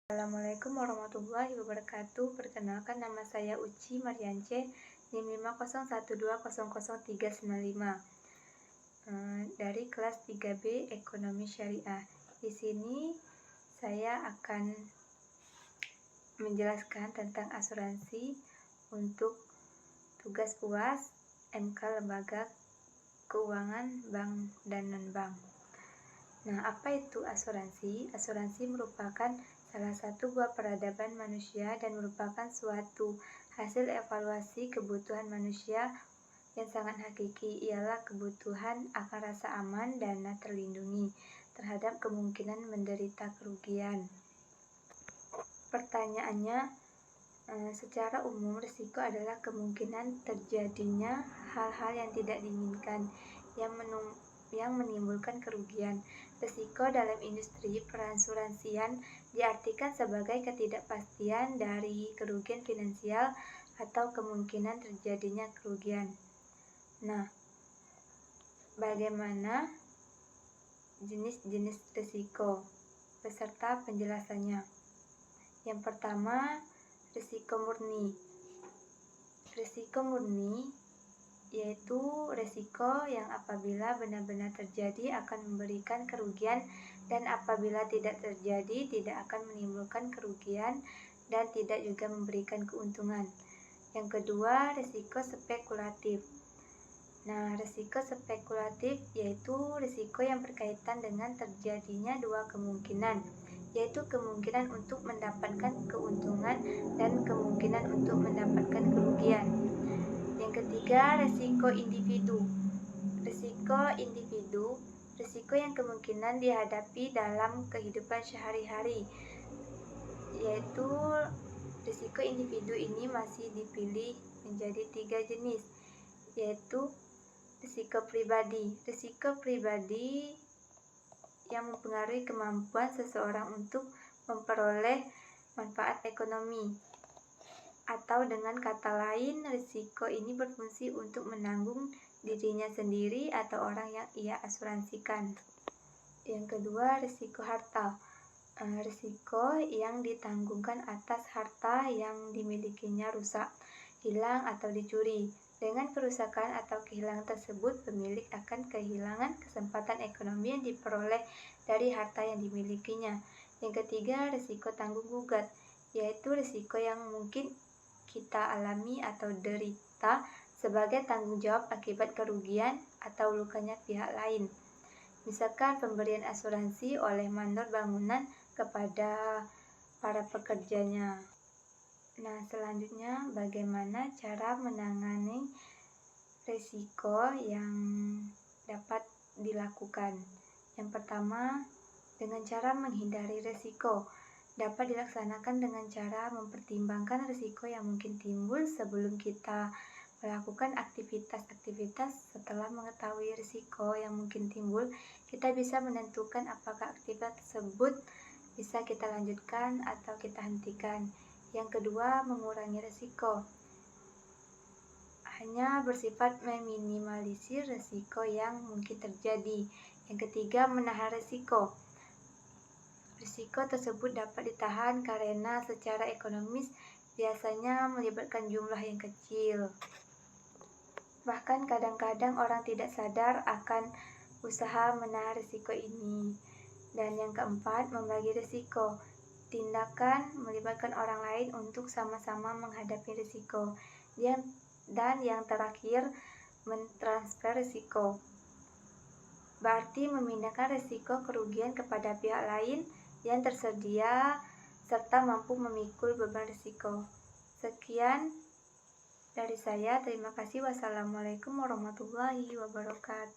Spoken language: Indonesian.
Assalamualaikum warahmatullahi wabarakatuh. Perkenalkan, nama saya Uci Mariance, NIM 501200395, dari kelas 3B Ekonomi Syariah. Di sini saya akan menjelaskan tentang asuransi untuk tugas UAS, MK Lembaga Keuangan Bank dan Non-Bank. Nah, apa itu asuransi? Asuransi merupakan salah satu buah peradaban manusia dan merupakan suatu hasil evaluasi kebutuhan manusia yang sangat hakiki, ialah kebutuhan akan rasa aman dan terlindungi terhadap kemungkinan menderita kerugian. Pertanyaannya, secara umum risiko adalah kemungkinan terjadinya hal-hal yang tidak diinginkan yang menimbulkan kerugian. Risiko dalam industri perasuransian diartikan sebagai ketidakpastian dari kerugian finansial atau kemungkinan terjadinya kerugian. Nah, bagaimana jenis-jenis risiko beserta penjelasannya? Yang pertama, risiko murni. Risiko murni yaitu risiko yang apabila benar-benar terjadi akan memberikan kerugian dan apabila tidak terjadi tidak akan menimbulkan kerugian dan tidak juga memberikan keuntungan. Yang kedua, risiko spekulatif. Nah, risiko spekulatif yaitu risiko yang berkaitan dengan terjadinya dua kemungkinan, yaitu kemungkinan untuk mendapatkan keuntungan dan kemungkinan untuk mendapatkan kerugian. Yang ketiga, risiko individu. Risiko individu, risiko yang kemungkinan dihadapi dalam kehidupan sehari-hari, yaitu risiko individu ini masih dipilih menjadi 3 jenis, yaitu risiko pribadi. Risiko pribadi yang mempengaruhi kemampuan seseorang untuk memperoleh manfaat ekonomi. Atau dengan kata lain, risiko ini berfungsi untuk menanggung dirinya sendiri atau orang yang ia asuransikan. Yang kedua, risiko harta. Risiko yang ditanggungkan atas harta yang dimilikinya rusak, hilang atau dicuri. Dengan kerusakan atau kehilangan tersebut, pemilik akan kehilangan kesempatan ekonomi yang diperoleh dari harta yang dimilikinya. Yang ketiga, risiko tanggung gugat, yaitu risiko yang mungkin kita alami atau derita sebagai tanggung jawab akibat kerugian atau lukanya pihak lain. Misalkan pemberian asuransi oleh mandor bangunan kepada para pekerjanya. Nah, selanjutnya bagaimana cara menangani risiko yang dapat dilakukan? Yang pertama, dengan cara menghindari risiko. Dapat dilaksanakan dengan cara mempertimbangkan risiko yang mungkin timbul sebelum kita melakukan aktivitas-aktivitas. Setelah mengetahui risiko yang mungkin timbul, kita bisa menentukan apakah aktivitas tersebut bisa kita lanjutkan atau kita hentikan. Yang kedua, mengurangi risiko. Hanya bersifat meminimalisir risiko yang mungkin terjadi. Yang ketiga, menahan risiko. Risiko tersebut dapat ditahan karena secara ekonomis biasanya melibatkan jumlah yang kecil. Bahkan kadang-kadang orang tidak sadar akan usaha menahan risiko ini. Dan yang keempat, membagi risiko. Tindakan melibatkan orang lain untuk sama-sama menghadapi risiko. Dan yang terakhir, mentransfer risiko. Berarti memindahkan risiko kerugian kepada pihak lain yang tersedia serta mampu memikul beban risiko. Sekian dari saya, terima kasih. Wassalamualaikum warahmatullahi wabarakatuh.